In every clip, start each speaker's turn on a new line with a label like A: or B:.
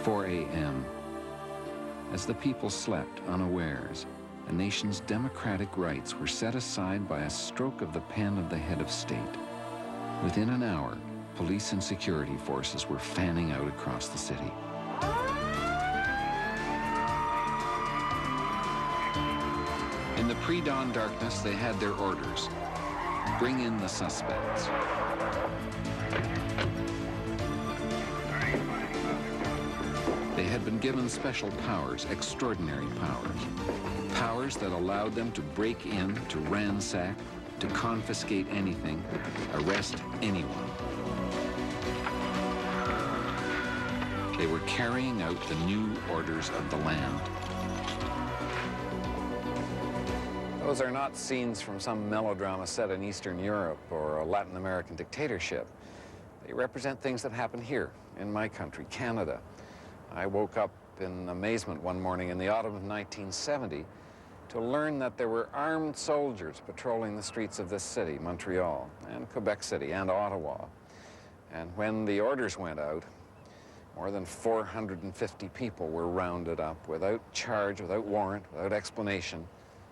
A: 4 a.m. As the people slept unawares, a nation's democratic rights were set aside by a stroke of the pen of the head of state. Within an hour, police and security forces were fanning out across the city. In the pre-dawn darkness, they had their orders. Bring in the suspects. They had been given special powers, extraordinary powers. Powers that allowed them to break in, to ransack, to confiscate anything, arrest anyone. They were carrying out the new orders of the land. Those are not scenes from some melodrama set in Eastern Europe or a Latin American dictatorship. They represent things that happen here in my country, Canada. I woke up in amazement one morning in the autumn of 1970 to learn that there were armed soldiers patrolling the streets of this city, Montreal, and Quebec City, and Ottawa. And when the orders went out, more than 450 people were rounded up without charge, without warrant, without explanation,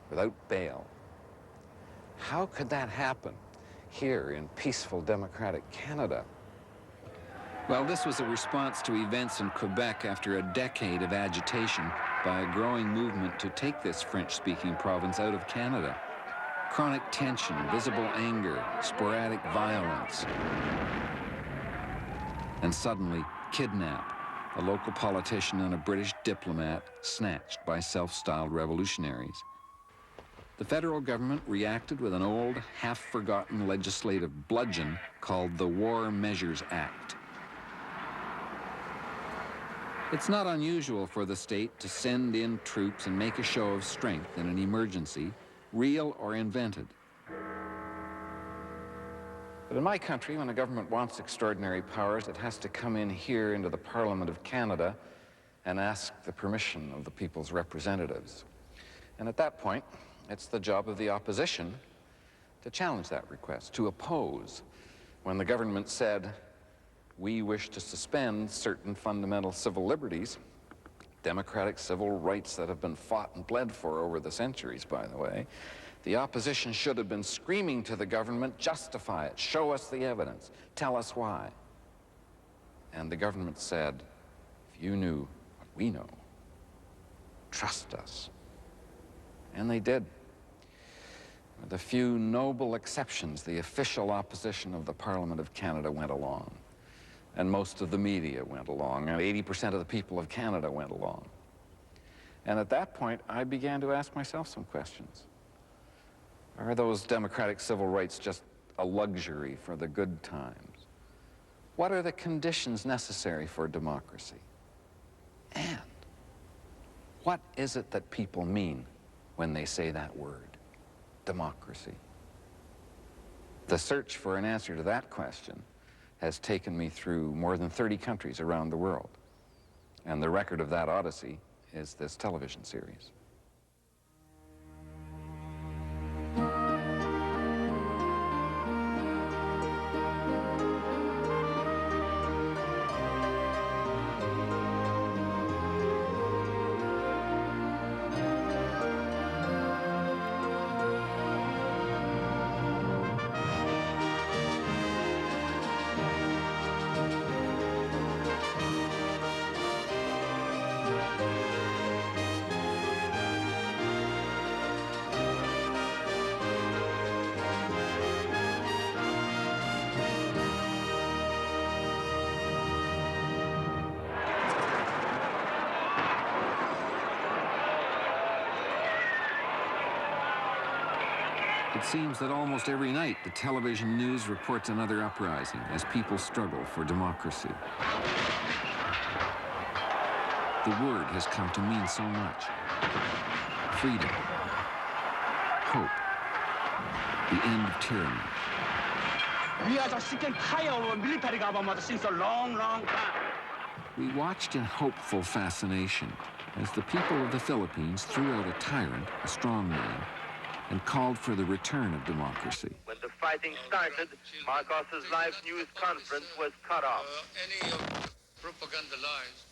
A: without bail. How could that happen here in peaceful, democratic Canada? Well, this was a response to events in Quebec after a decade of agitation by a growing movement to take this French-speaking province out of Canada. Chronic tension, visible anger, sporadic violence. And suddenly, kidnap, a local politician and a British diplomat snatched by self-styled revolutionaries. The federal government reacted with an old, half-forgotten legislative bludgeon called the War Measures Act. It's not unusual for the state to send in troops and make a show of strength in an emergency, real or invented. But in my country, when a government wants extraordinary powers, it has to come in here into the Parliament of Canada and ask the permission of the people's representatives. And at that point, it's the job of the opposition to challenge that request, to oppose. When the government said, we wish to suspend certain fundamental civil liberties, democratic civil rights that have been fought and bled for over the centuries, by the way, the opposition should have been screaming to the government, justify it, show us the evidence, tell us why. And the government said, if you knew what we know, trust us. And they did. With a few noble exceptions, the official opposition of the Parliament of Canada went along. And most of the media went along, and 80% of the people of Canada went along. And at that point, I began to ask myself some questions. Are those democratic civil rights just a luxury for the good times? What are the conditions necessary for democracy? And what is it that people mean when they say that word, democracy? The search for an answer to that question has taken me through more than 30 countries around the world. And the record of that odyssey is this television series. It seems that almost every night the television news reports another uprising as people struggle for democracy. The word has come to mean so much. Freedom, hope, the end of tyranny.
B: We are just sick and tired of military government since a long, long time.
A: We watched in hopeful fascination as the people of the Philippines threw out a tyrant, a strongman, and called for the return of democracy.
C: When the fighting started, Marcos's live news conference was cut off.
D: Any of the propaganda lies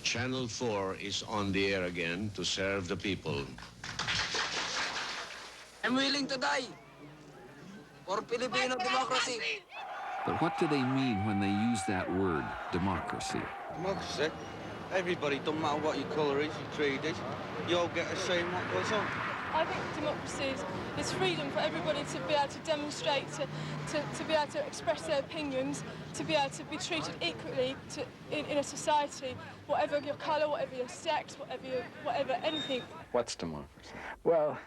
C: Channel 4 is on the air again to serve the people.
D: I'm willing to die for Filipino democracy.
A: But what do they mean when they use that word, democracy?
E: Democracy? Everybody, don't matter what your colour is, your creed is, you all get a say in what goes on.
F: I think democracy is freedom for everybody to be able to demonstrate, to be able to express their opinions, to be able to be treated equally in a society, whatever your colour, whatever your sex, whatever anything.
A: What's democracy?
G: Well,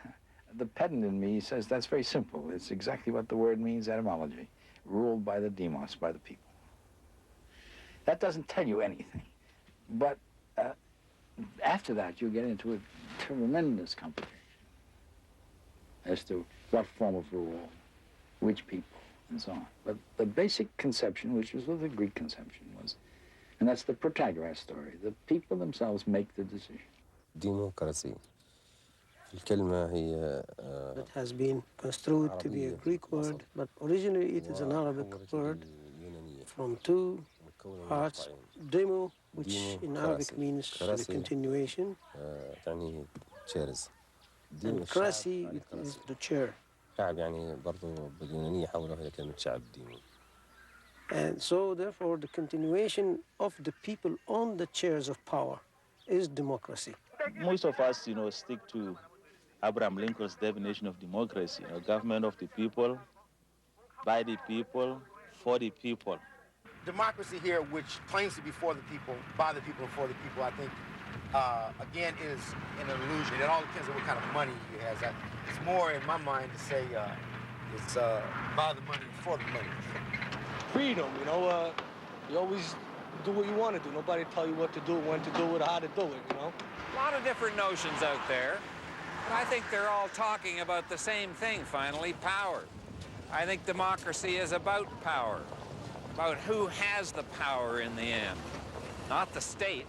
G: the pedant in me says that's very simple. It's exactly what the word means, etymology. Ruled by the demos, by the people. That doesn't tell you anything. But after that, you get into a tremendous complication as to what form of rule, which people, and so on. But the basic conception, which was the Greek conception, was, and that's the Protagoras story, the people themselves make the decision.
H: Democracy. الكلمة هي
I: It has been construed to be a Greek word, but originally it is an Arabic word from two parts. Demo, which in Arabic means the continuation,
H: تعني chairs.
I: and krasi, it is the chair.
H: شعب يعني برضو باليونانية حولوا إلى كلمة شعب ديمو.
I: And so therefore the continuation of the people on the chairs of power is democracy.
J: Most of us, stick to Abraham Lincoln's definition of democracy, government of the people, by the people, for the people.
K: Democracy here, which claims to be for the people, by the people, and for the people, I think, again, is an illusion. It all depends on what kind of money he has. It's more, in my mind, to say it's by the money, for the money.
L: Freedom, you always do what you want to do. Nobody tell you what to do, when to do it, how to do it,
M: A lot of different notions out there. But I think they're all talking about the same thing, finally, power. I think democracy is about power, about who has the power in the end. Not the state,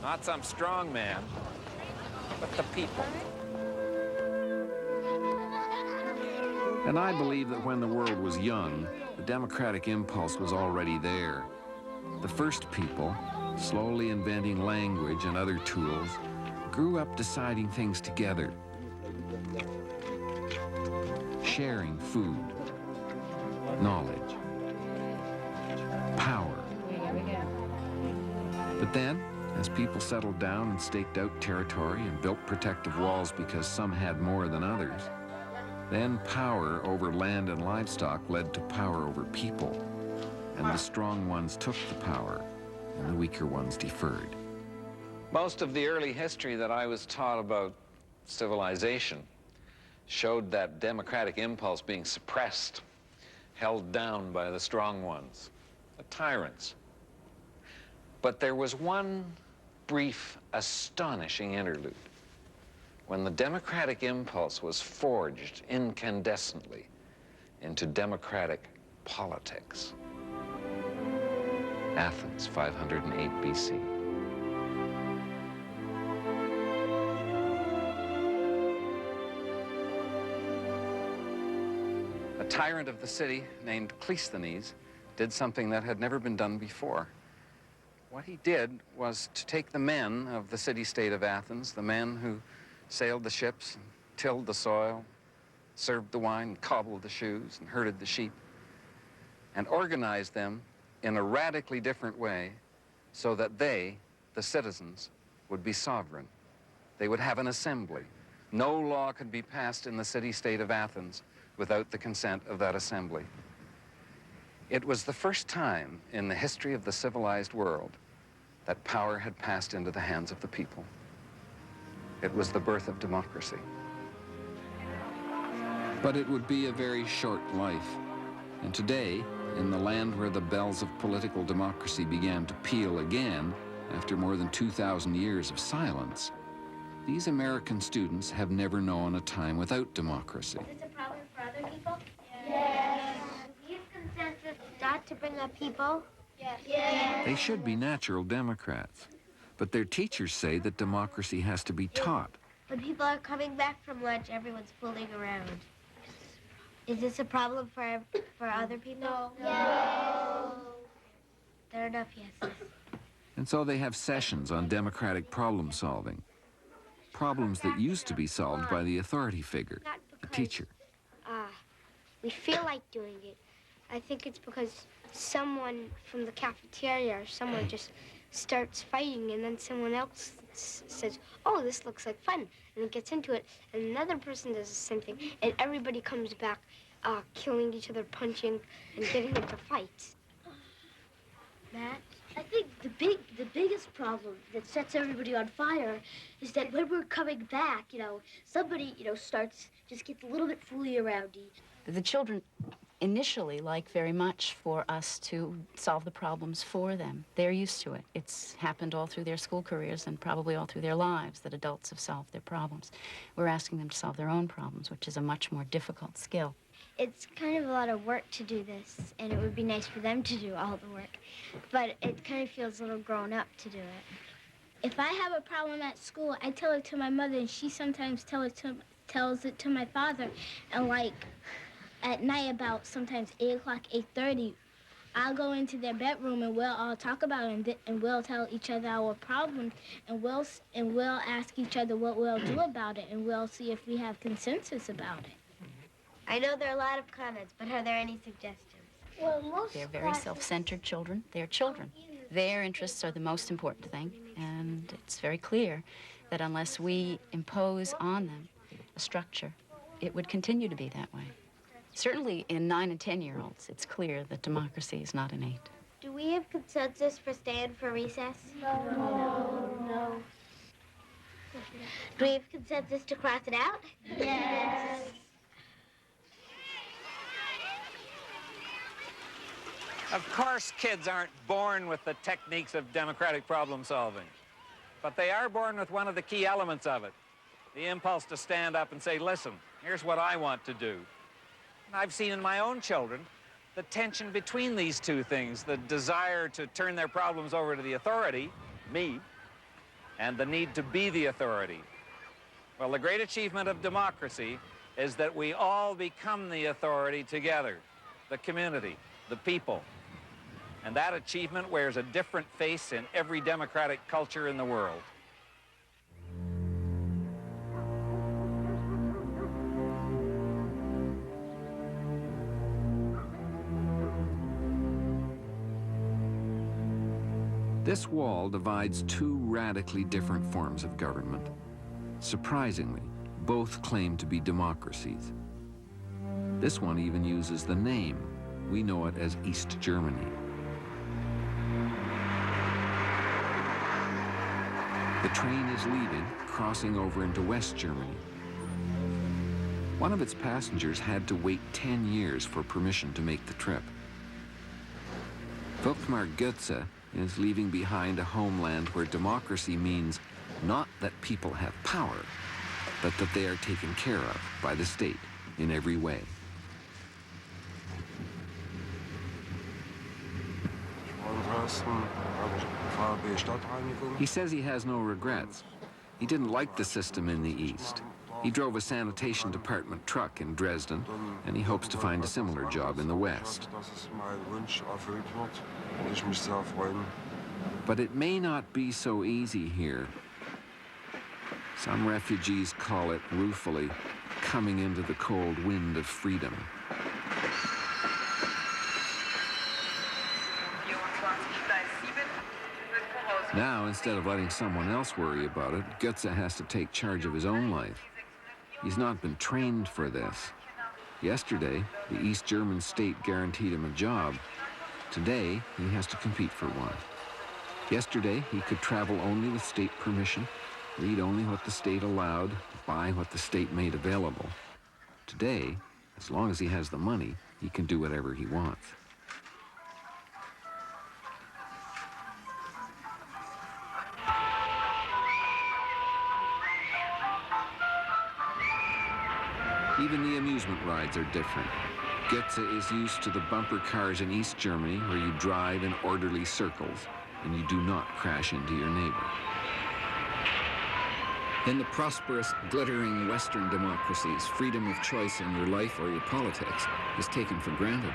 M: not some strong man, but the people.
A: And I believe that when the world was young, the democratic impulse was already there. The first people, slowly inventing language and other tools, grew up deciding things together, sharing food, knowledge, power. But then, as people settled down and staked out territory and built protective walls because some had more than others, then power over land and livestock led to power over people, and the strong ones took the power, and the weaker ones deferred.
M: Most of the early history that I was taught about civilization showed that democratic impulse being suppressed, held down by the strong ones, the tyrants. But there was one brief, astonishing interlude when the democratic impulse was forged incandescently into democratic politics. Athens, 508 BC. A tyrant of the city named Cleisthenes did something that had never been done before. What he did was to take the men of the city-state of Athens, the men who sailed the ships, and tilled the soil, served the wine, and cobbled the shoes, and herded the sheep, and organized them in a radically different way so that they, the citizens, would be sovereign. They would have an assembly. No law could be passed in the city-state of Athens without the consent of that assembly. It was the first time in the history of the civilized world that power had passed into the hands of the people. It was the birth of democracy. But it would be a very short life. And today, in the land where the bells of political democracy began to peal again after more than 2,000 years of silence, these American students have never known a time without democracy.
N: Is this a problem for other people? Yes. Use consensus not to bring up people? Yes. Yes.
A: They should be natural Democrats, but their teachers say that democracy has to be taught.
N: When people are coming back from lunch, everyone's fooling around. Is this a problem for other people? No.
O: No.
N: They're stirred up, yes.
M: And so they have sessions on democratic problem solving. Problems that used to be solved by the authority figure, the teacher.
N: We feel like doing it. I think it's because someone from the cafeteria or someone just starts fighting, and then someone else says, oh, this looks like fun, and it gets into it, and another person does the same thing, and everybody comes back killing each other, punching, and getting into fights.
O: Matt, I think the biggest problem that sets everybody on fire is that when we're coming back, somebody, just gets a little bit fooly around you.
P: The children initially like very much for us to solve the problems for them. They're used to it. It's happened all through their school careers and probably all through their lives that adults have solved their problems. We're asking them to solve their own problems, which is a much more difficult skill.
N: It's kind of a lot of work to do this, and it would be nice for them to do all the work, but it kind of feels a little grown up to do it.
O: If I have a problem at school, I tell it to my mother, and she sometimes tells it to my father, and like at night about sometimes 8 o'clock, 8:30, I'll go into their bedroom and we'll all talk about it, and we'll tell each other our problem, and we'll ask each other what we'll do about it, and we'll see if we have consensus about it.
N: I know there are a lot of comments, but are there any suggestions?
O: Well,
P: They're very self-centered children. They're children. Their interests are the most important thing, and it's very clear that unless we impose on them a structure, it would continue to be that way. Certainly in 9- and 10-year-olds, it's clear that democracy is not innate.
N: Do we have consensus for staying for recess?
O: No.
N: Do we have consensus to cross it out?
O: Yes.
Q: Of course, kids aren't born with the techniques of democratic problem solving, but they are born with one of the key elements of it, the impulse to stand up and say, listen, here's what I want to do. And I've seen in my own children the tension between these two things, the desire to turn their problems over to the authority, me, and the need to be the authority. Well, the great achievement of democracy is that we all become the authority together, the community, the people. And that achievement wears a different face in every democratic culture in the world.
M: This wall divides two radically different forms of government. Surprisingly, both claim to be democracies. This one even uses the name. We know it as East Germany. The train is leaving, crossing over into West Germany. One of its passengers had to wait 10 years for permission to make the trip. Volkmar Goetze is leaving behind a homeland where democracy means not that people have power, but that they are taken care of by the state in every way. He says he has no regrets. He didn't like the system in the East. He drove a sanitation department truck in Dresden, and he hopes to find a similar job in the West. But it may not be so easy here. Some refugees call it, ruefully, coming into the cold wind of freedom. Now, instead of letting someone else worry about it, Goetze has to take charge of his own life. He's not been trained for this. Yesterday, the East German state guaranteed him a job. Today, he has to compete for one. Yesterday, he could travel only with state permission, read only what the state allowed, buy what the state made available. Today, as long as he has the money, he can do whatever he wants. Even the amusement rides are different. Goetze is used to the bumper cars in East Germany where you drive in orderly circles and you do not crash into your neighbor. In the prosperous, glittering Western democracies, freedom of choice in your life or your politics is taken for granted.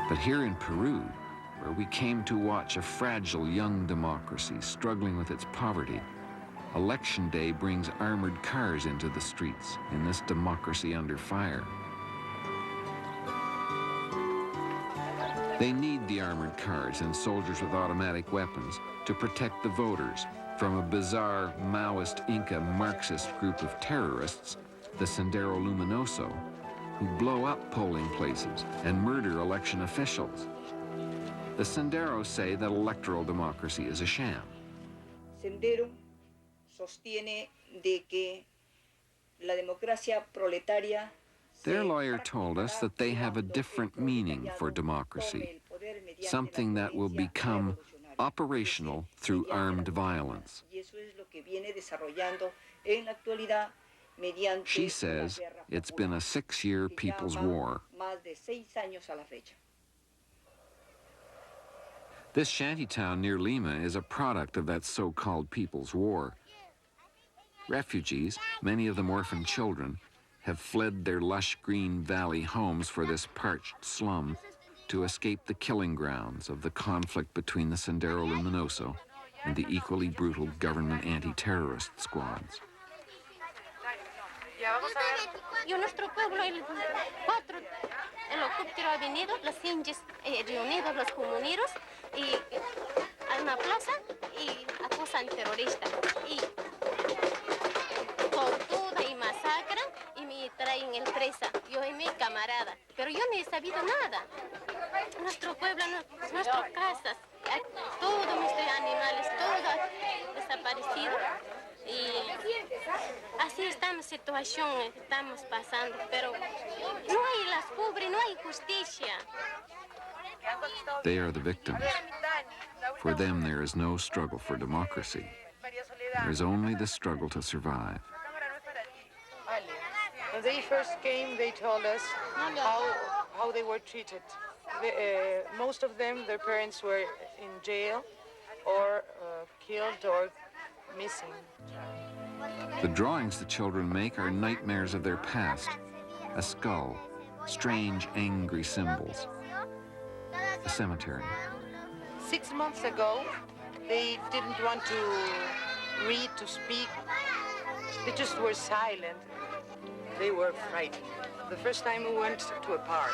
M: But here in Peru, where we came to watch a fragile young democracy struggling with its poverty, Election Day brings armored cars into the streets in this democracy under fire. They need the armored cars and soldiers with automatic weapons to protect the voters from a bizarre Maoist Inca Marxist group of terrorists, the Sendero Luminoso, who blow up polling places and murder election officials. The Senderos say that electoral democracy is a sham.
R: Sendero sostiene de que la democracia proletaria.
M: Their lawyer told us that they have a different meaning for democracy, something that will become operational through armed violence. She says it's been a 6-year people's war. This shantytown near Lima is a product of that so-called People's War. Refugees, many of them orphan children, have fled their lush green valley homes for this parched slum to escape the killing grounds of the conflict between the Sendero Luminoso and the equally brutal government anti-terrorist squads.
S: Y nuestro pueblo, el helicóptero ha venido, los indios reunidos, los comuneros, y a una plaza y acusan terroristas. Y torturan y masacran y me traen en presa, yo y mi camarada. Pero yo no he sabido nada. Nuestro pueblo, nuestras casas, todos nuestros animales, todo desaparecido. Y así estamos, situación estamos pasando, pero no hay las pobres, no hay justicia.
M: They are the victims. For them, there is no struggle for democracy. There is only the struggle to survive.
T: When they first came, they told us how they were treated. Most of them, their parents were in jail or killed or missing.
M: The drawings the children make are nightmares of their past. A skull, strange, angry symbols. A cemetery.
T: 6 months ago, they didn't want to read, to speak. They just were silent. They were frightened. The first time we went to a park,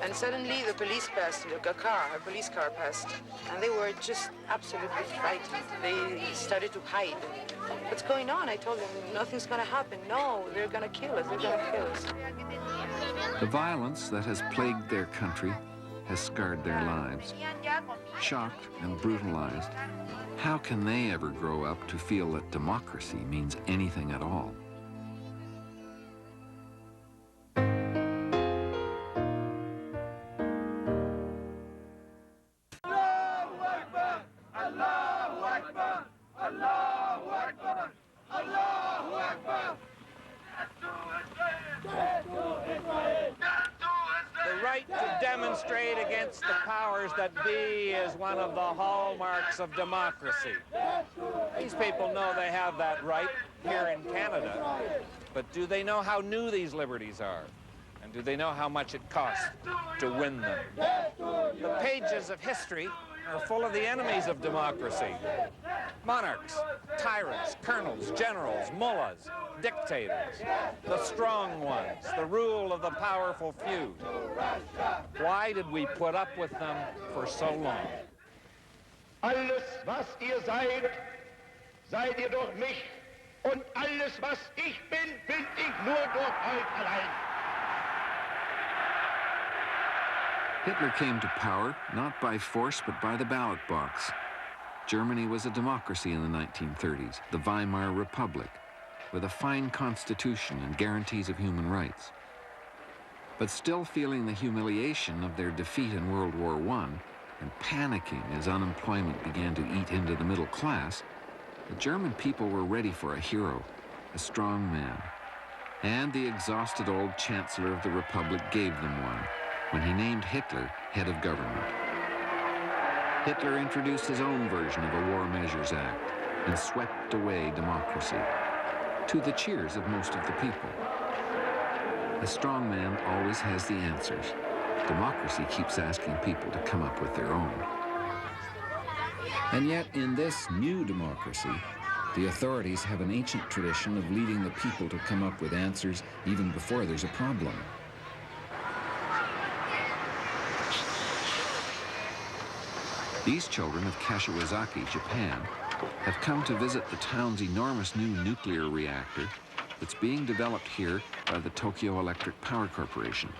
T: and suddenly the police passed, a police car passed, and they were just absolutely frightened. They started to hide. What's going on? I told them, nothing's gonna happen. No, they're gonna kill us, they're gonna kill us.
M: The violence that has plagued their country has scarred their lives. Shocked and brutalized, how can they ever grow up to feel that democracy means anything at all?
Q: The right to demonstrate against the powers that be is one of the hallmarks of democracy. These people know they have that right here in Canada, but do they know how new these liberties are? And do they know how much it costs to win them? The pages of history are full of the enemies of democracy. Monarchs, tyrants, colonels, generals, mullahs, dictators, the strong ones, the rule of the powerful few. Why did we put up with them for so long?
B: Alles, was ihr seid, seid ihr durch mich. Und alles, was ich bin ich nur durch euch allein.
M: Hitler came to power not by force but by the ballot box. Germany was a democracy in the 1930s, the Weimar Republic, with a fine constitution and guarantees of human rights. But still feeling the humiliation of their defeat in World War I and panicking as unemployment began to eat into the middle class, the German people were ready for a hero, a strong man. And the exhausted old chancellor of the Republic gave them one when he named Hitler head of government. Hitler introduced his own version of a War Measures Act and swept away democracy, to the cheers of most of the people. A strong man always has the answers.
A: democracy keeps asking people to come up with their own. And yet, in this new democracy, the authorities have an ancient tradition of leading the people to come up with answers even before there's a problem. These children of Kashiwazaki, Japan, have come to visit the town's enormous new nuclear reactor that's being developed here by the Tokyo Electric Power Corporation.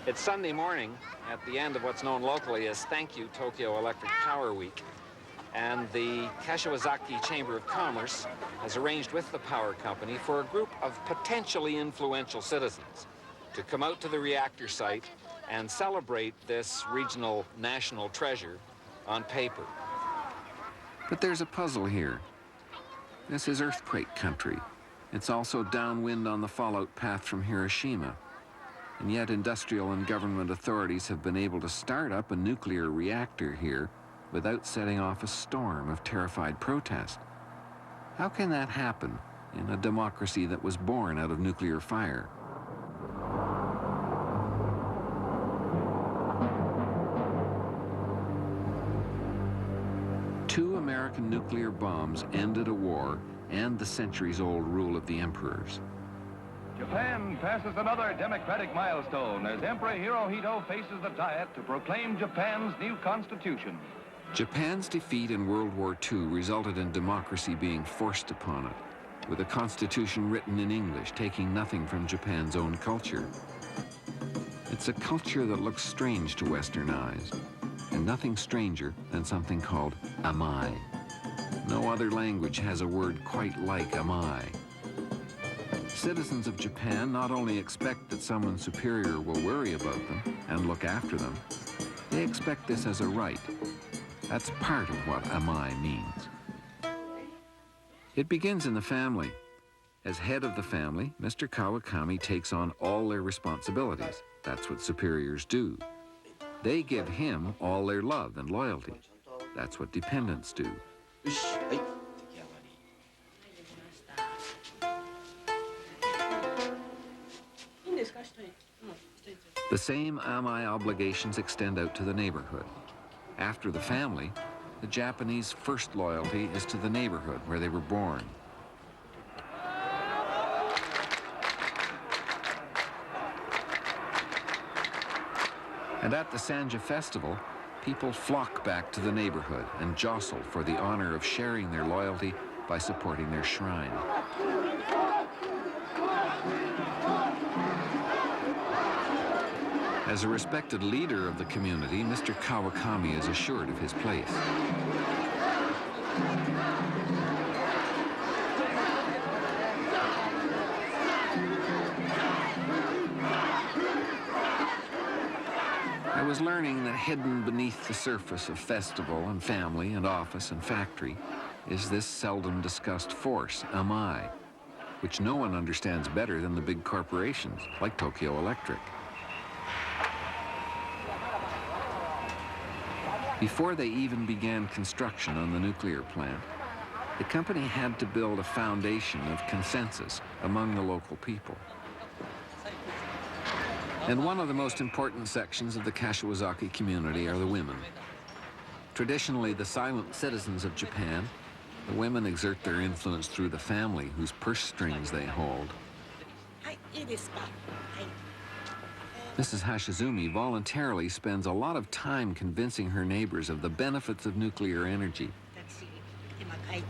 Q: It's Sunday morning at the end of what's known locally as Thank You Tokyo Electric Power Week. And the Kashiwazaki Chamber of Commerce has arranged with the power company for a group of potentially influential citizens to come out to the reactor site and celebrate this regional national treasure on paper.
A: But there's a puzzle here. This is earthquake country. It's also downwind on the fallout path from Hiroshima. And yet industrial and government authorities have been able to start up a nuclear reactor here without setting off a storm of terrified protest. How can that happen in a democracy that was born out of nuclear fire? Two American nuclear bombs ended a war and the centuries-old rule of the emperors.
U: Japan passes another democratic milestone as Emperor Hirohito faces the Diet to proclaim Japan's new constitution.
A: Japan's defeat in World War II resulted in democracy being forced upon it, with a constitution written in English, taking nothing from Japan's own culture. It's a culture that looks strange to Western eyes, and nothing stranger than something called amai. No other language has a word quite like amai. Citizens of Japan not only expect that someone superior will worry about them and look after them, they expect this as a right. That's part of what amai means. It begins in the family. As head of the family, Mr. Kawakami takes on all their responsibilities. That's what superiors do. They give him all their love and loyalty. That's what dependents do. The same amai obligations extend out to the neighborhood. After the family, the Japanese first loyalty is to the neighborhood where they were born. And at the Sanja festival, people flock back to the neighborhood and jostle for the honor of sharing their loyalty by supporting their shrine. As a respected leader of the community, Mr. Kawakami is assured of his place. I was learning that hidden beneath the surface of festival and family and office and factory is this seldom discussed force, amai, which no one understands better than the big corporations like Tokyo Electric. Before they even began construction on the nuclear plant, the company had to build a foundation of consensus among the local people. And one of the most important sections of the Kashiwazaki community are the women. Traditionally the silent citizens of Japan, the women exert their influence through the family whose purse strings they hold. Mrs. Hashizumi voluntarily spends a lot of time convincing her neighbors of the benefits of nuclear energy. I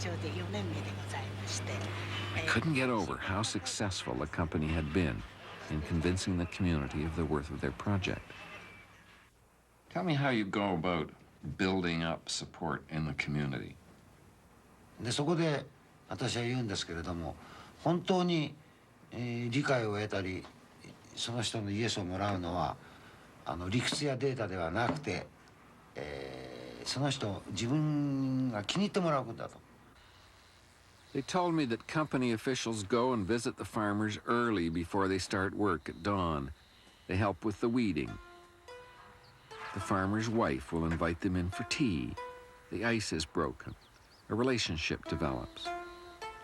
A: couldn't get over how successful the company had been in convincing the community of the worth of their project. Tell me how you go about building up support in the community.
V: でそこで私は言うんですけれども、本当に理解を得たり、その人のイエスをもらうのは理屈やデータではなくて、その人自分が気に入ってもらうことだと。
A: They told me that company officials go and visit the farmers early before they start work at dawn. They help with the weeding. The farmer's wife will invite them in for tea. The ice is broken. A relationship develops.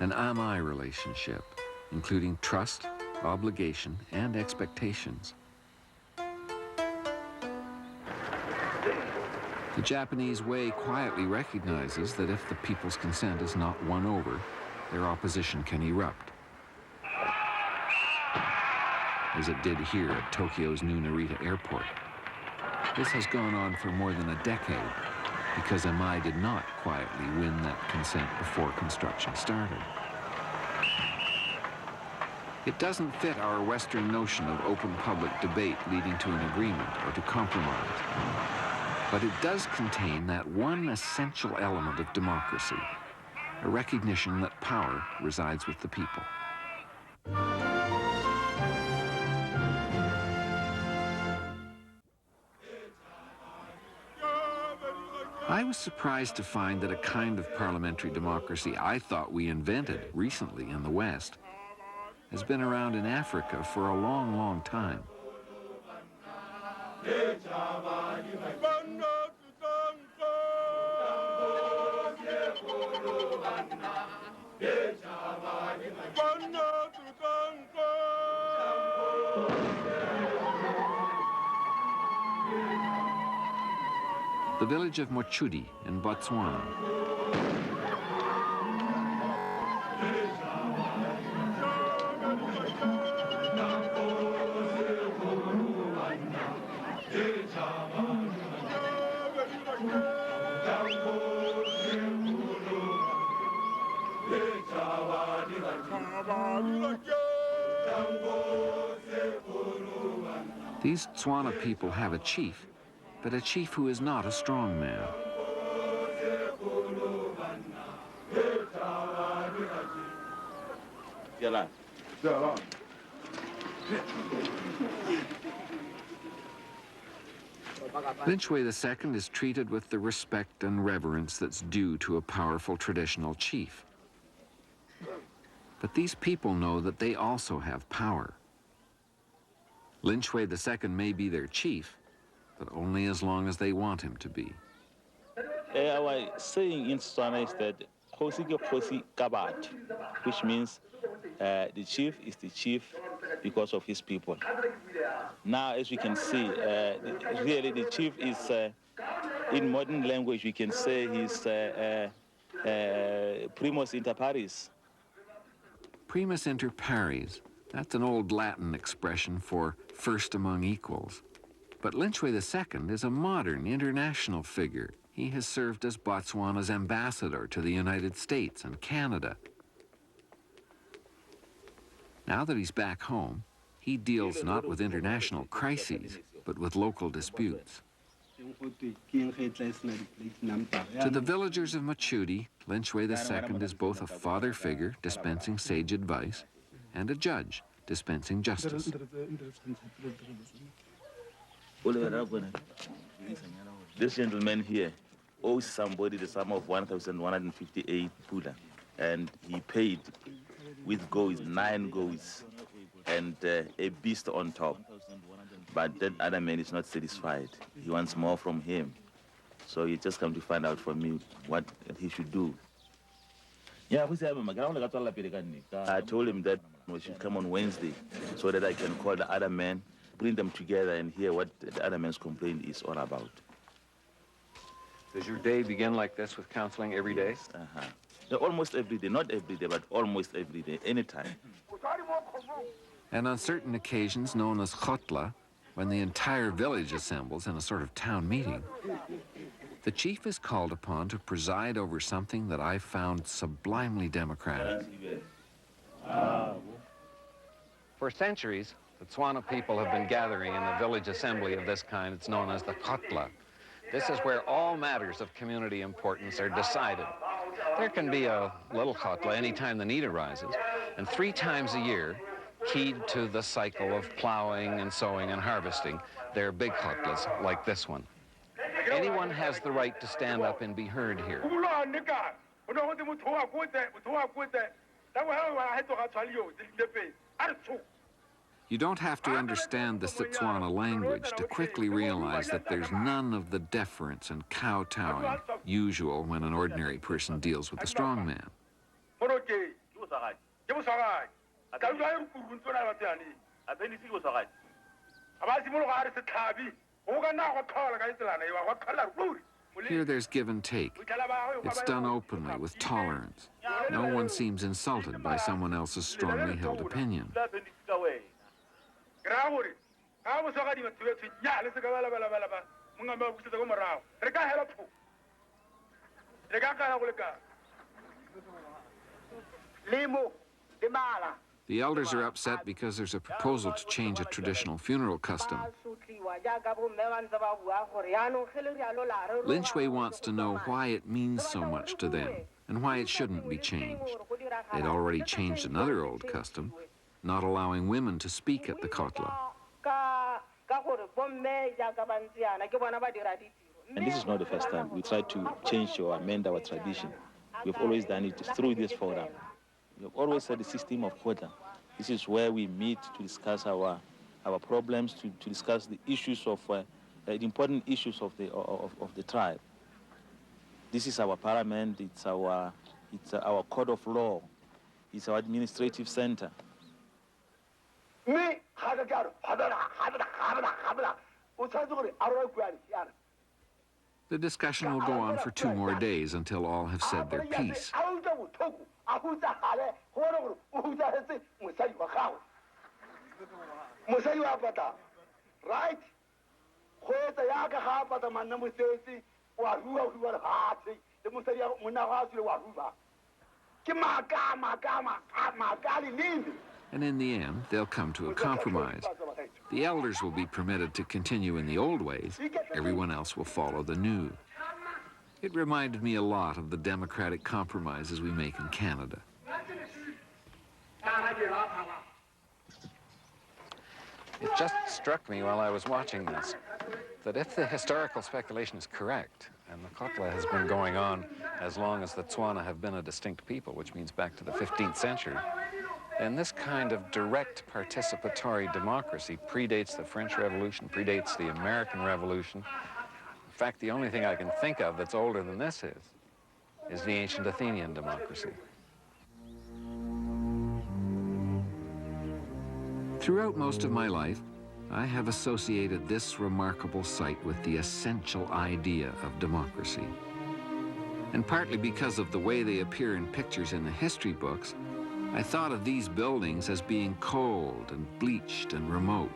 A: An amai relationship, including trust, obligation, and expectations.
M: The Japanese way quietly recognizes that if the people's consent is not won over, their opposition can erupt, as it did here at Tokyo's new Narita airport. This has gone on for more than a decade because MI did not quietly win that consent before construction started. It doesn't fit our Western notion of open public debate leading to an agreement or to compromise. But it does contain that one essential element of democracy, a recognition that power resides with the people. I was surprised to find that a kind of parliamentary democracy I thought we invented recently in the West has been around in Africa for a long, long time. The village of Mochudi in Botswana. These Tswana people have a chief, but a chief who is not a strong man. Lynchway II is treated with the respect and reverence that's due to a powerful traditional chief. But these people know that they also have power. Lynchway II may be their chief, but only as long as they want him to be.
J: Our saying in Tswana is that Khosi ke Khosi ka batho, which means the chief is the chief because of his people. Now, as we can see, really the chief is, in modern language, we can say he's primus inter pares.
M: Primus inter pares, that's an old Latin expression for first among equals. But Lynchway II is a modern international figure. He has served as Botswana's ambassador to the United States and Canada. Now that he's back home, he deals not with international crises, but with local disputes. To the villagers of Mochudi, Lynchway II is both a father figure dispensing sage advice and a judge dispensing justice.
J: This gentleman here owes somebody the sum of 1,158 pula, and he paid with goats, 9 goats, and a beast on top. But that other man is not satisfied. He wants more from him. So he just come to find out from me what he should do. I told him that we should come on Wednesday so that I can call the other man, bring them together and hear what the other man's complaint is all about.
M: Does your day begin like this with counseling every day?
J: Almost every day, not every day, but almost every day, anytime.
M: And on certain occasions known as khotla, when the entire village assembles in a sort of town meeting, the chief is called upon to preside over something that I found sublimely democratic. For centuries, the Tswana people have been gathering in the village assembly of this kind. It's known as the khotla. This is where all matters of community importance are decided. There can be a little khotla anytime the need arises, and 3 times a year, keyed to the cycle of plowing and sowing and harvesting, there are big khotlas like this one. Anyone has the right to stand up and be heard here. You don't have to understand the Setswana language to quickly realize that there's none of the deference and kowtowing usual when an ordinary person deals with a strong man. Here there's give and take. It's done openly, with tolerance. No one seems insulted by someone else's strongly held opinion. The elders are upset because there's a proposal to change a traditional funeral custom. Lynchway wants to know why it means so much to them and why it shouldn't be changed. They'd already changed another old custom, not allowing women to speak at the kotla.
J: And this is not the first time. We try to change or amend our tradition. We've always done it through this forum. We have always said the system of kotla. This is where we meet to discuss our problems, to discuss the issues of the important issues of the tribe. This is our parliament. It's our court of law. It's our administrative center.
M: The discussion will go on for 2 more days until all have said their piece.
B: Right?
M: And in the end, they'll come to a compromise. The elders will be permitted to continue in the old ways. Everyone else will follow the new. It reminded me a lot of the democratic compromises we make in Canada.
A: It just struck me while I was watching this that if the historical speculation is correct, and the kotla has been going on as long as the Tswana have been a distinct people, which means back to the 15th century, then this kind of direct participatory democracy predates the French Revolution, predates the American Revolution. In fact, the only thing I can think of that's older than this is the ancient Athenian democracy.
M: Throughout most of my life, I have associated this remarkable site with the essential idea of democracy. And partly because of the way they appear in pictures in the history books, I thought of these buildings as being cold and bleached and remote.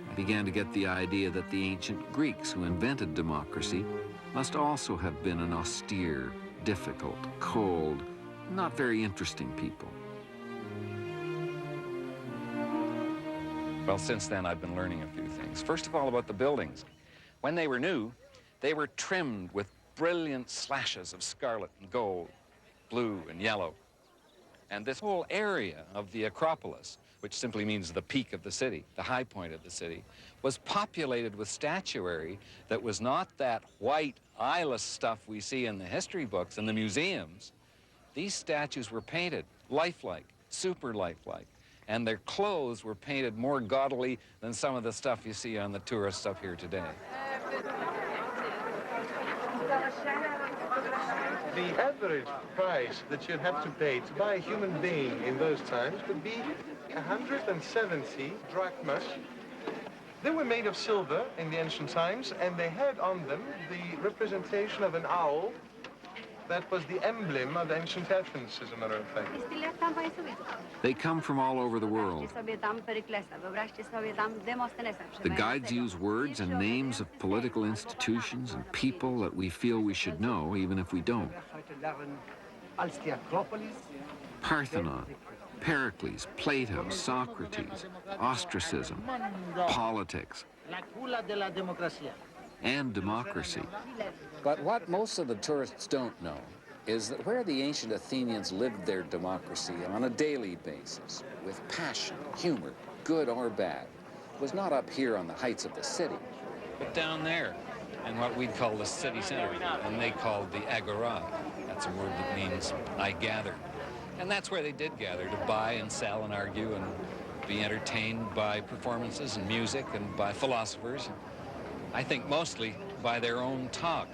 M: I began to get the idea that the ancient Greeks who invented democracy must also have been an austere, difficult, cold, not very interesting people.
A: Well, since then, I've been learning a few things. First of all, about the buildings. When they were new, they were trimmed with brilliant slashes of scarlet and gold, blue and yellow. And this whole area of the Acropolis, which simply means the peak of the city, the high point of the city, was populated with statuary that was not that white, eyeless stuff we see in the history books and the museums. These statues were painted lifelike, super lifelike. And their clothes were painted more gaudily than some of the stuff you see on the tourist stuff here today.
C: The average price that you'd have to pay to buy a human being in those times would be 170 drachmas. They were made of silver in the ancient times, and they had on them the representation of an owl. That was the emblem of ancient Athens, as a matter of fact.
M: They come from all over the world. The guides use words and names of political institutions and people that we feel we should know, even if we don't. Parthenon, Pericles, Plato, Socrates, ostracism, politics, and democracy.
D: But what most of the tourists don't know is that where the ancient Athenians lived their democracy on a daily basis, with passion, humor, good or bad, was not up here on the heights of the city.
A: But down there, in what we'd call the city center, and they called the agora. That's a word that means I gather. And that's where they did gather, to buy and sell and argue and be entertained by performances and music and by philosophers. I think mostly by their own talk.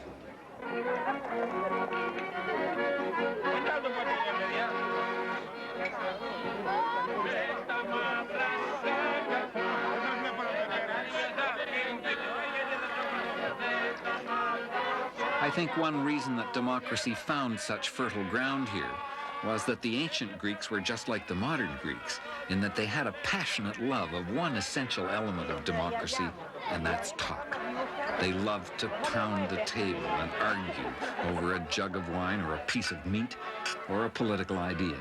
M: I think one reason that democracy found such fertile ground here was that the ancient Greeks were just like the modern Greeks, in that they had a passionate love of one essential element of democracy, and that's talk. They loved to pound the table and argue over a jug of wine or a piece of meat or a political idea.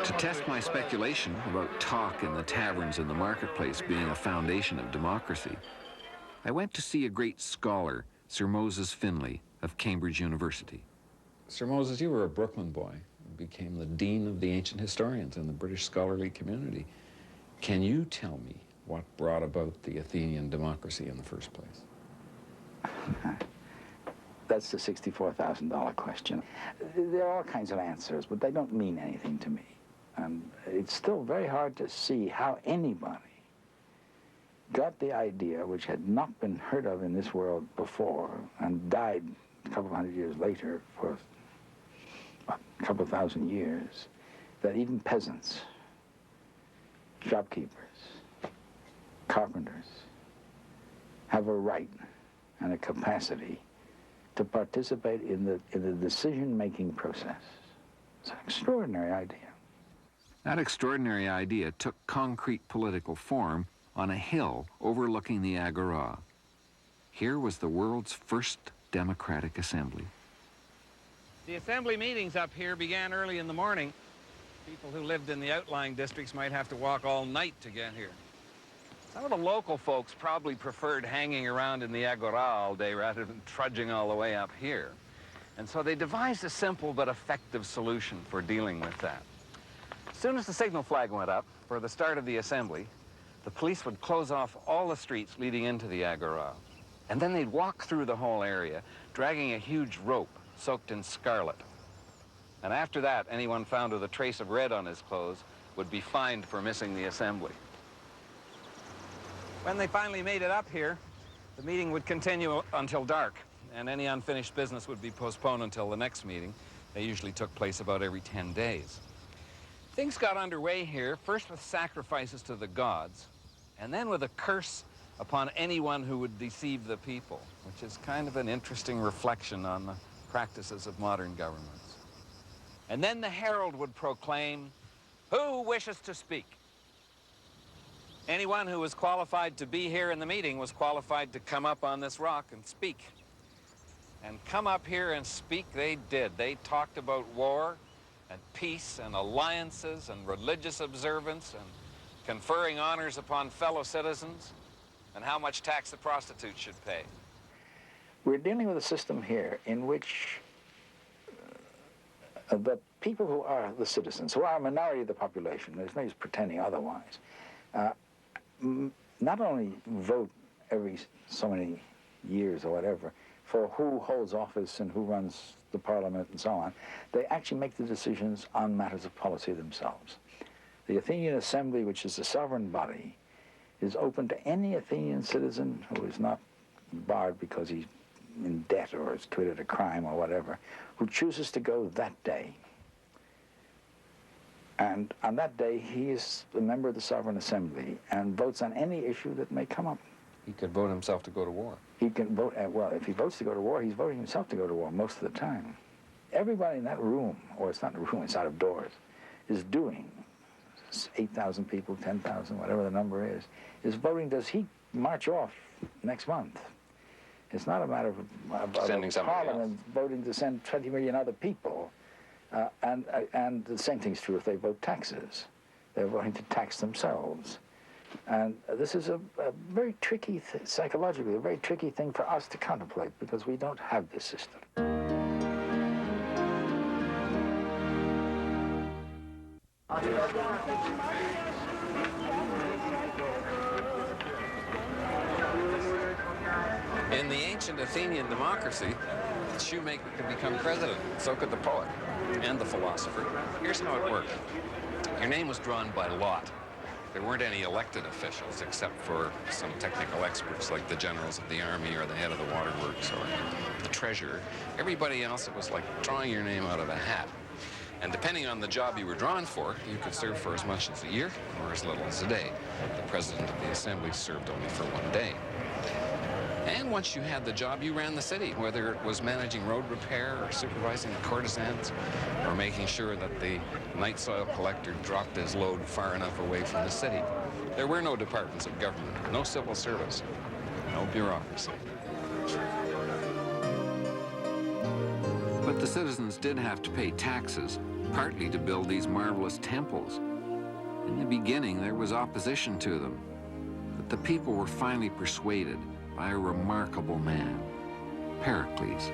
M: To test my speculation about talk in the taverns and the marketplace being a foundation of democracy, I went to see a great scholar, Sir Moses Finlay of Cambridge University. Sir Moses, you were a Brooklyn boy and became the dean of the ancient historians in the British scholarly community. Can you tell me what brought about the Athenian democracy in the first place?
G: That's the $64,000 question. There are all kinds of answers, but they don't mean anything to me. And it's still very hard to see how anybody got the idea, which had not been heard of in this world before, and died a couple of hundred years later for a couple of thousand years, that even peasants, shopkeepers, carpenters, have a right and a capacity to participate in the decision-making process. It's an extraordinary idea.
M: That extraordinary idea took concrete political form on a hill overlooking the Agora. Here was the world's first democratic assembly.
Q: The assembly meetings up here began early in the morning. People who lived in the outlying districts might have to walk all night to get here. Some of the local folks probably preferred hanging around in the Agora all day rather than trudging all the way up here. And so they devised a simple but effective solution for dealing with that. As soon as the signal flag went up for the start of the assembly, the police would close off all the streets leading into the Agora. And then they'd walk through the whole area, dragging a huge rope soaked in scarlet. And after that, anyone found with a trace of red on his clothes would be fined for missing the assembly. When they finally made it up here, the meeting would continue until dark, and any unfinished business would be postponed until the next meeting. They usually took place about every 10 days. Things got underway here, first with sacrifices to the gods, and then with a curse upon anyone who would deceive the people, which is kind of an interesting reflection on the practices of modern governments. And then the herald would proclaim, "Who wishes to speak?" Anyone who was qualified to be here in the meeting was qualified to come up on this rock and speak. And come up here and speak they did. They talked about war and peace and alliances and religious observance and conferring honors upon fellow citizens and how much tax the prostitutes should pay.
G: We're dealing with a system here in which the people who are the citizens, who are a minority of the population, there's no use pretending otherwise, not only vote every so many years or whatever for who holds office and who runs the parliament and so on, they actually make the decisions on matters of policy themselves. The Athenian Assembly, which is a sovereign body, is open to any Athenian citizen who is not barred because he's in debt or has committed a crime or whatever, who chooses to go that day. And on that day, he is a member of the Sovereign Assembly and votes on any issue that may come up.
M: He could vote himself to go to war.
G: He can vote, well, if he votes to go to war, he's voting himself to go to war most of the time. Everybody in that room, or it's not in a room, it's out of doors, is doing, 8,000 people, 10,000, whatever the number is voting, does he march off next month? It's not a matter of
M: sending
G: Parliament voting to send 20 million other people. And the same thing's true if they vote taxes. They're voting to tax themselves. And this is a very tricky, psychologically, a very tricky thing for us to contemplate because we don't have this system.
M: In the ancient Athenian democracy, the shoemaker could become president. So could the poet and the philosopher. Here's how it worked. Your name was drawn by lot. There weren't any elected officials except for some technical experts like the generals of the army or the head of the waterworks or the treasurer. Everybody else, it was like drawing your name out of a hat. And depending on the job you were drawn for, you could serve for as much as a year or as little as a day. The president of the assembly served only for 1 day. And once you had the job, you ran the city, whether it was managing road repair or supervising the courtesans or making sure that the night soil collector dropped his load far enough away from the city. There were no departments of government, no civil service, no bureaucracy. But the citizens did have to pay taxes, partly to build these marvelous temples. In the beginning, there was opposition to them, but the people were finally persuaded by a remarkable man, Pericles.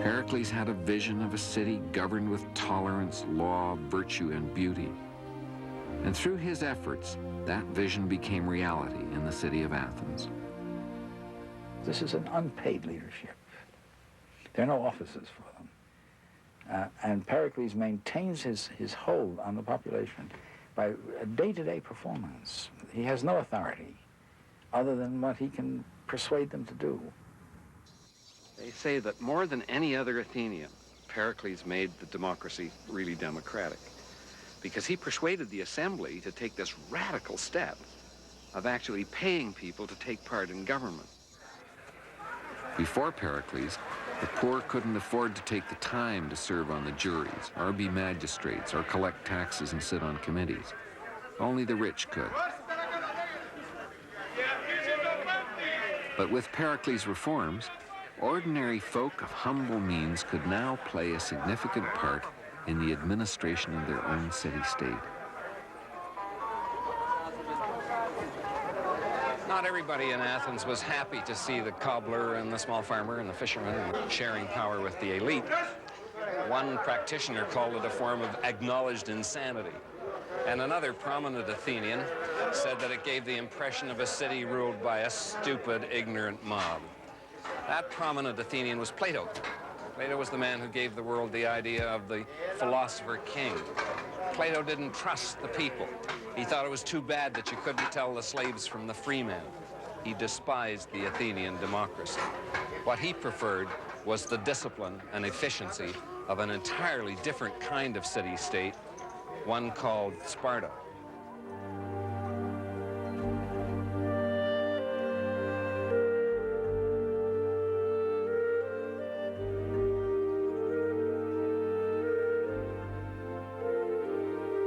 M: Pericles had a vision of a city governed with tolerance, law, virtue, and beauty. And through his efforts, that vision became reality in the city of Athens.
G: This is an unpaid leadership. There are no offices for them. And Pericles maintains his hold on the population by a day-to-day performance. He has no authority other than what he can persuade them to do.
M: They say that more than any other Athenian, Pericles made the democracy really democratic, because he persuaded the assembly to take this radical step of actually paying people to take part in government. Before Pericles, the poor couldn't afford to take the time to serve on the juries, or be magistrates, or collect taxes and sit on committees. Only the rich could. But with Pericles' reforms, ordinary folk of humble means could now play a significant part in the administration of their own city-state. Not everybody in Athens was happy to see the cobbler and the small farmer and the fisherman sharing power with the elite. One practitioner called it a form of acknowledged insanity. And another prominent Athenian said that it gave the impression of a city ruled by a stupid, ignorant mob. That prominent Athenian was Plato. Plato was the man who gave the world the idea of the philosopher king. Plato didn't trust the people. He thought it was too bad that you couldn't tell the slaves from the free men. He despised the Athenian democracy. What he preferred was the discipline and efficiency of an entirely different kind of city-state, one called Sparta.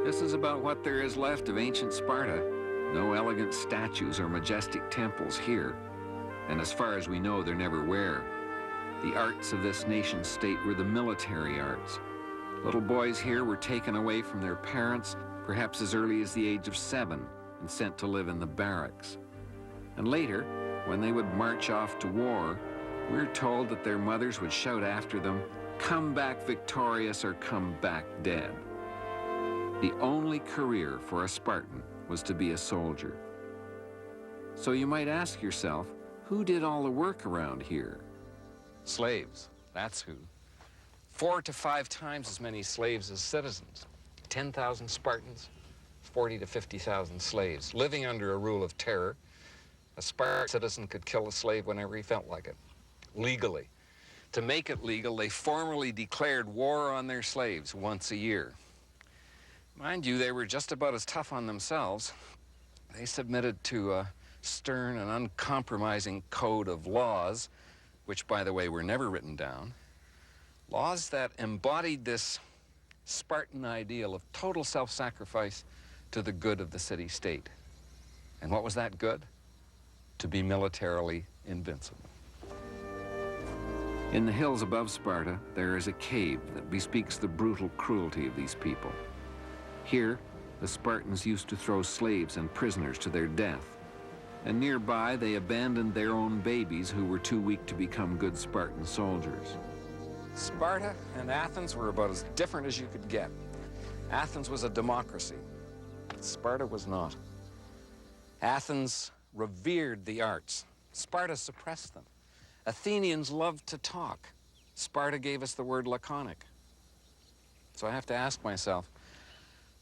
M: This is about what there is left of ancient Sparta. No elegant statues or majestic temples here. And as far as we know, there never were. The arts of this nation-state were the military arts. Little boys here were taken away from their parents, perhaps as early as the age of 7, and sent to live in the barracks. And later, when they would march off to war, we're told that their mothers would shout after them, "Come back victorious or come back dead." The only career for a Spartan was to be a soldier. So you might ask yourself, who did all the work around here? Slaves, that's who. 4 to 5 times as many slaves as citizens. 10,000 Spartans, 40 to 50,000 slaves. Living under a rule of terror, a Spartan citizen could kill a slave whenever he felt like it, legally. To make it legal, they formally declared war on their slaves once a year. Mind you, they were just about as tough on themselves. They submitted to a stern and uncompromising code of laws, which, by the way, were never written down. Laws that embodied this Spartan ideal of total self-sacrifice to the good of the city-state. And what was that good? To be militarily invincible. In the hills above Sparta, there is a cave that bespeaks the brutal cruelty of these people. Here, the Spartans used to throw slaves and prisoners to their death. And nearby, they abandoned their own babies who were too weak to become good Spartan soldiers. Sparta and Athens were about as different as you could get. Athens was a democracy. Sparta was not. Athens revered the arts. Sparta suppressed them. Athenians loved to talk. Sparta gave us the word laconic. So I have to ask myself,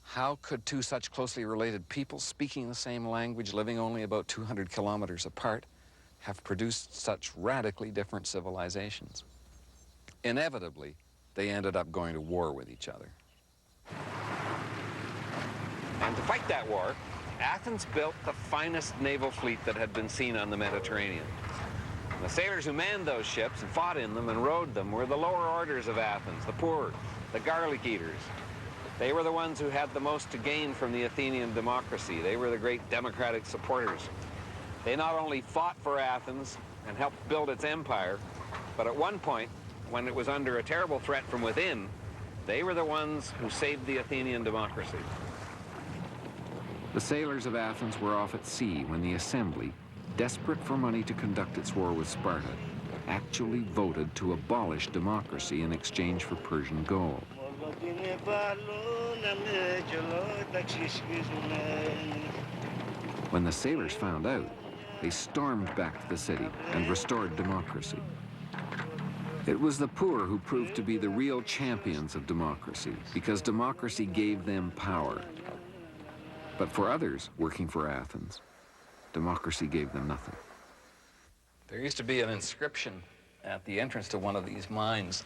M: how could two such closely related people speaking the same language, living only about 200 kilometers apart, have produced such radically different civilizations? Inevitably, they ended up going to war with each other. And to fight that war, Athens built the finest naval fleet that had been seen on the Mediterranean. The sailors who manned those ships and fought in them and rowed them were the lower orders of Athens, the poor, the garlic eaters. They were the ones who had the most to gain from the Athenian democracy. They were the great democratic supporters. They not only fought for Athens and helped build its empire, but at one point, when it was under a terrible threat from within, they were the ones who saved the Athenian democracy. The sailors of Athens were off at sea when the Assembly, desperate for money to conduct its war with Sparta, actually voted to abolish democracy in exchange for Persian gold. When the sailors found out, they stormed back to the city and restored democracy. It was the poor who proved to be the real champions of democracy, because democracy gave them power. But for others working for Athens, democracy gave them nothing. There used to be an inscription at the entrance to one of these mines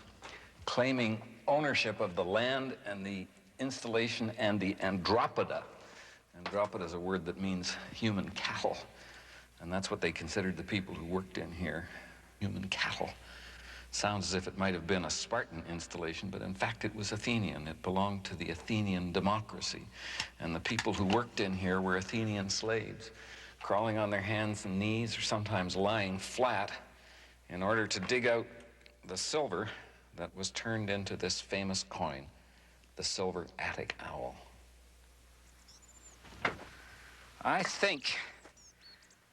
M: claiming ownership of the land and the installation and the Andropoda. Andropoda is a word that means human cattle. And that's what they considered the people who worked in here, human cattle. Sounds as if it might have been a Spartan installation, but in fact it was Athenian. It belonged to the Athenian democracy. And the people who worked in here were Athenian slaves, crawling on their hands and knees or sometimes lying flat in order to dig out the silver that was turned into this famous coin, the silver Attic owl. I think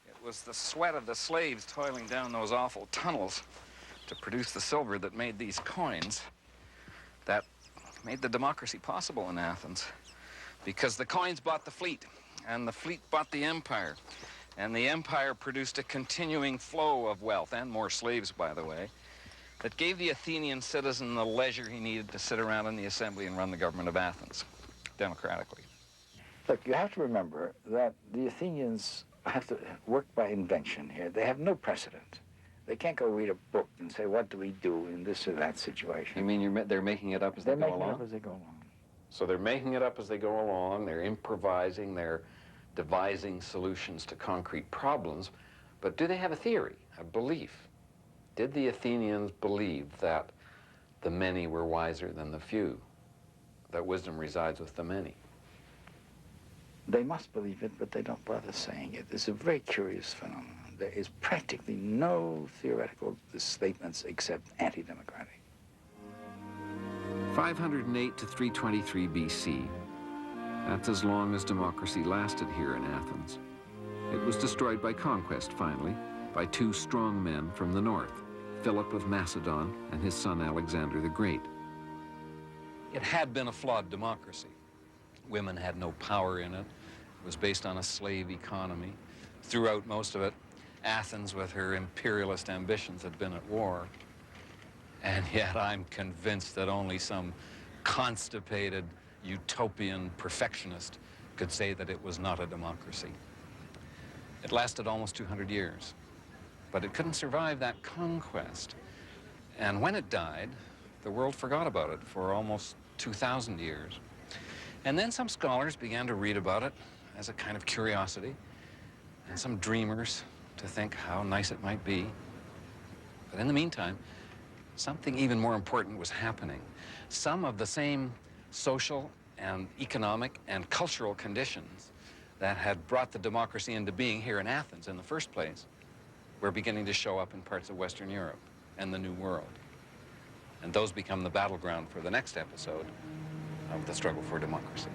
M: it was the sweat of the slaves toiling down those awful tunnels to produce the silver that made these coins that made the democracy possible in Athens. Because the coins bought the fleet, and the fleet bought the empire, and the empire produced a continuing flow of wealth, and more slaves, by the way, that gave the Athenian citizen the leisure he needed to sit around in the assembly and run the government of Athens, democratically.
G: Look, you have to remember that the Athenians have to work by invention here. They have no precedent. They can't go read a book and say, what do we do in this or that situation?
M: You mean they're making it up as they go along?
G: They're making it up as they go along.
M: So they're making it up as they go along, they're improvising, they're devising solutions to concrete problems, but do they have a theory, a belief? Did the Athenians believe that the many were wiser than the few, that wisdom resides with the many?
G: They must believe it, but they don't bother saying it. It's a very curious phenomenon. There is practically no theoretical statements except anti-democratic.
M: 508 to 323 BC. That's as long as democracy lasted here in Athens. It was destroyed by conquest, finally, by two strong men from the north, Philip of Macedon and his son Alexander the Great. It had been a flawed democracy. Women had no power in it. It was based on a slave economy. Throughout most of it, Athens, with her imperialist ambitions, had been at war. And yet I'm convinced that only some constipated utopian perfectionist could say that it was not a democracy. It lasted almost 200 years, but it couldn't survive that conquest. And when it died, the world forgot about it for almost 2,000 years. And then some scholars began to read about it as a kind of curiosity, and some dreamers to think how nice it might be. But in the meantime, something even more important was happening. Some of the same social and economic and cultural conditions that had brought the democracy into being here in Athens in the first place were beginning to show up in parts of Western Europe and the New World. And those become the battleground for the next episode of the struggle for democracy.